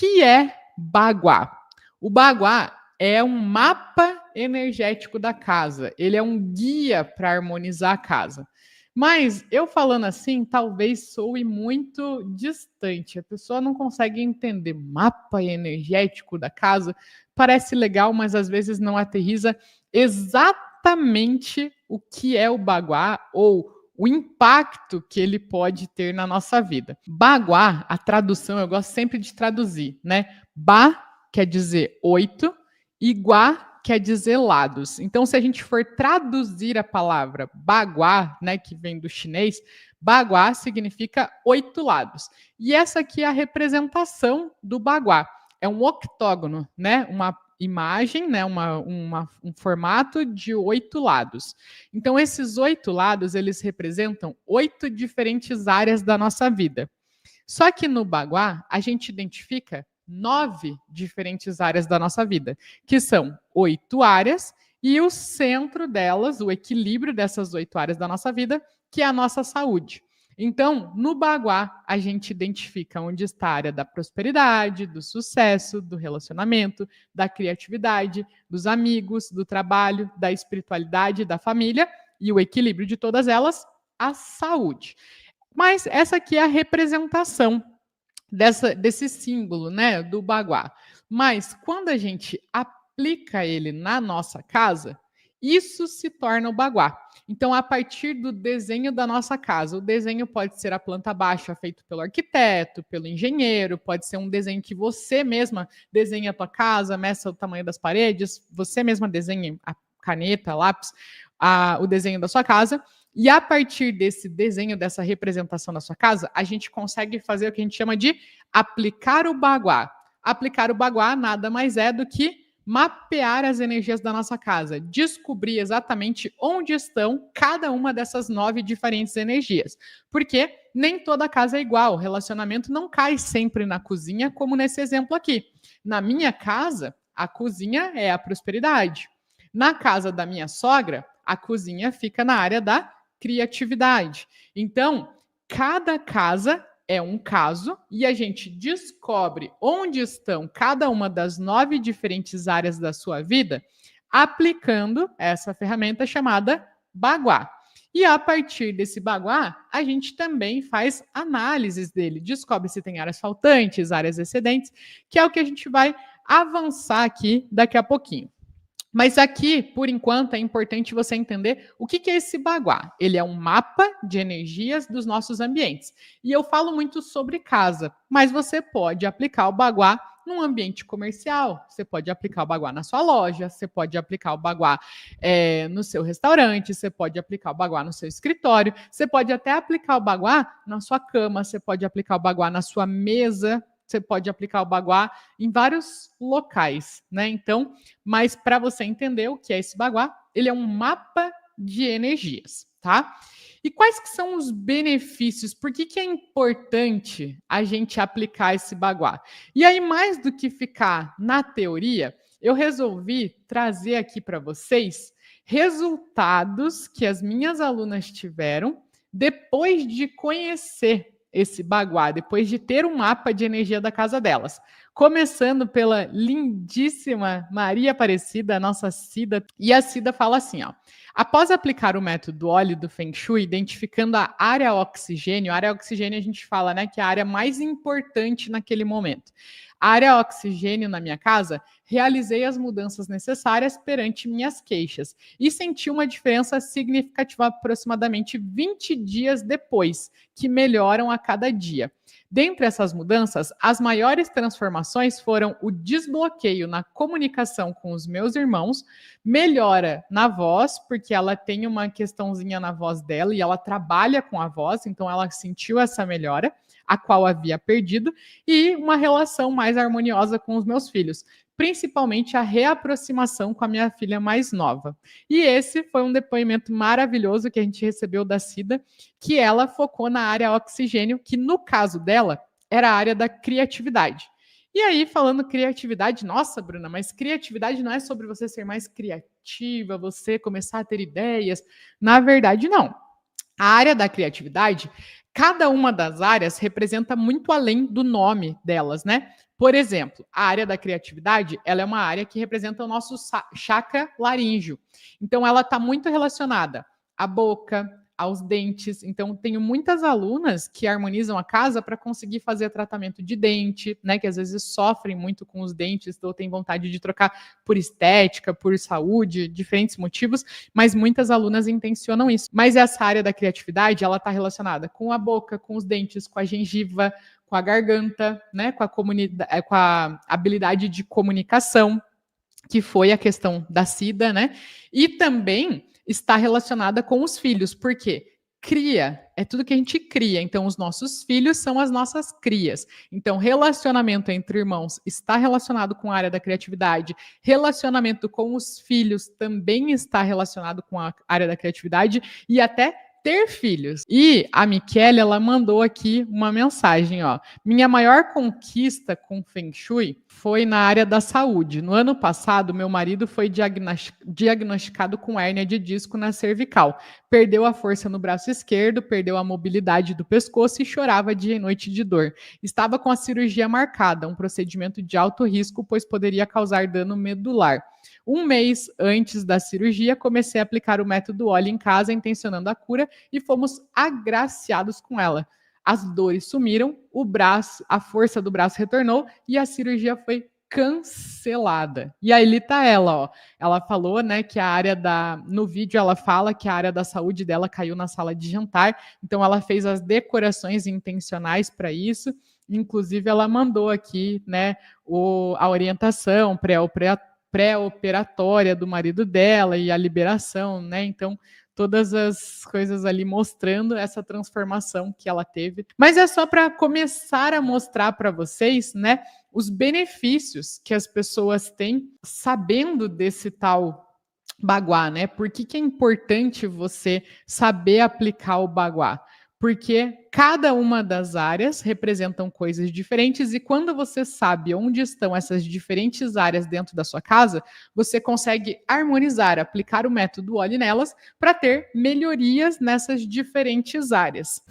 que é Baguá? O Baguá é um mapa energético da casa. Ele é um guia para harmonizar a casa. Mas eu falando assim, talvez soe muito distante. A pessoa não consegue entender mapa energético da casa. Parece legal, mas às vezes não aterriza exatamente o que é o Baguá ou o impacto que ele pode ter na nossa vida. Baguá, a tradução, eu gosto sempre de traduzir, né? Ba quer dizer 8 e guá quer dizer lados. Então, se a gente for traduzir a palavra baguá, né, que vem do chinês, baguá significa 8 lados. E essa aqui é a representação do baguá. É um octógono, né? Uma imagem, né? Um formato de 8 lados. Então, esses 8 lados, eles representam 8 diferentes áreas da nossa vida. Só que no Baguá, a gente identifica 9 diferentes áreas da nossa vida, que são 8 áreas, e o centro delas, o equilíbrio dessas 8 áreas da nossa vida, que é a nossa saúde. Então, no Baguá, a gente identifica onde está a área da prosperidade, do sucesso, do relacionamento, da criatividade, dos amigos, do trabalho, da espiritualidade, da família, e o equilíbrio de todas elas, a saúde. Mas essa aqui é a representação desse símbolo, né, do Baguá. Mas quando a gente aplica ele na nossa casa, isso se torna o Baguá. Então, a partir do desenho da nossa casa, o desenho pode ser a planta baixa feito pelo arquiteto, pelo engenheiro, pode ser um desenho que você mesma desenha a tua casa, meça o tamanho das paredes, você mesma desenha a caneta, lápis, o desenho da sua casa. E a partir desse desenho, dessa representação da sua casa, a gente consegue fazer o que a gente chama de aplicar o Baguá. Aplicar o Baguá nada mais é do que mapear as energias da nossa casa, descobrir exatamente onde estão cada uma dessas 9 diferentes energias. Porque nem toda casa é igual, o relacionamento não cai sempre na cozinha, como nesse exemplo aqui. Na minha casa, a cozinha é a prosperidade. Na casa da minha sogra, a cozinha fica na área da criatividade. Então, cada casa é um caso e a gente descobre onde estão cada uma das 9 diferentes áreas da sua vida aplicando essa ferramenta chamada Baguá. E a partir desse Baguá, a gente também faz análises dele, descobre se tem áreas faltantes, áreas excedentes, que é o que a gente vai avançar aqui daqui a pouquinho. Mas aqui, por enquanto, é importante você entender o que é esse Baguá. Ele é um mapa de energias dos nossos ambientes. E eu falo muito sobre casa, mas você pode aplicar o Baguá num ambiente comercial. Você pode aplicar o Baguá na sua loja, você pode aplicar o Baguá no seu restaurante, você pode aplicar o Baguá no seu escritório, você pode até aplicar o Baguá na sua cama, você pode aplicar o Baguá na sua mesa, você pode aplicar o Baguá em vários locais, né? Então, mas para você entender o que é esse Baguá, ele é um mapa de energias, tá? E quais que são os benefícios? Por que é importante a gente aplicar esse Baguá? E aí, mais do que ficar na teoria, eu resolvi trazer aqui para vocês resultados que as minhas alunas tiveram depois de conhecer esse Baguá, depois de ter um mapa de energia da casa delas. Começando pela lindíssima Maria Aparecida, a nossa Cida. E a Cida fala assim, ó. Após aplicar o método óleo do Feng Shui, identificando a área oxigênio a gente fala, né, que é a área mais importante naquele momento. A área oxigênio na minha casa, realizei as mudanças necessárias perante minhas queixas e senti uma diferença significativa aproximadamente 20 dias depois, que melhoram a cada dia. Dentre essas mudanças, as maiores transformações foram o desbloqueio na comunicação com os meus irmãos, melhora na voz, porque ela tem uma questãozinha na voz dela e ela trabalha com a voz, então ela sentiu essa melhora, a qual havia perdido, e uma relação mais harmoniosa com os meus filhos, principalmente a reaproximação com a minha filha mais nova. E esse foi um depoimento maravilhoso que a gente recebeu da Cida, que ela focou na área oxigênio, que no caso dela era a área da criatividade. E aí, falando criatividade, nossa, Bruna, mas criatividade não é sobre você ser mais criativa, você começar a ter ideias. Na verdade, não. A área da criatividade, cada uma das áreas representa muito além do nome delas, né? Por exemplo, a área da criatividade, ela é uma área que representa o nosso chakra laríngeo. Então, ela está muito relacionada à boca, aos dentes. Então, tenho muitas alunas que harmonizam a casa para conseguir fazer tratamento de dente, né? Que às vezes sofrem muito com os dentes, ou têm vontade de trocar por estética, por saúde, diferentes motivos, mas muitas alunas intencionam isso. Mas essa área da criatividade, ela está relacionada com a boca, com os dentes, com a gengiva, com a garganta, né? Com a habilidade de comunicação, que foi a questão da SIDA, né? E também está relacionada com os filhos, porque cria é tudo que a gente cria, então os nossos filhos são as nossas crias. Então, relacionamento entre irmãos está relacionado com a área da criatividade, relacionamento com os filhos também está relacionado com a área da criatividade e até ter filhos. E a Michele, ela mandou aqui uma mensagem, ó. Minha maior conquista com Feng Shui foi na área da saúde. No ano passado, meu marido foi diagnosticado com hérnia de disco na cervical. Perdeu a força no braço esquerdo, perdeu a mobilidade do pescoço e chorava dia e noite de dor. Estava com a cirurgia marcada, um procedimento de alto risco, pois poderia causar dano medular. Um mês antes da cirurgia, comecei a aplicar o método óleo em casa, intencionando a cura, e fomos agraciados com ela. As dores sumiram, a força do braço retornou e a cirurgia foi cancelada. E aí tá ela, ó. Ela falou, né, que a área no vídeo ela fala que a área da saúde dela caiu na sala de jantar, então ela fez as decorações intencionais para isso. Inclusive ela mandou aqui, né, a orientação pré-operatória do marido dela e a liberação, né? Então, todas as coisas ali mostrando essa transformação que ela teve. Mas é só para começar a mostrar para vocês, né, os benefícios que as pessoas têm sabendo desse tal Baguá, né? Por que é importante você saber aplicar o Baguá? Porque cada uma das áreas representam coisas diferentes e quando você sabe onde estão essas diferentes áreas dentro da sua casa, você consegue harmonizar, aplicar o método olhe nelas para ter melhorias nessas diferentes áreas.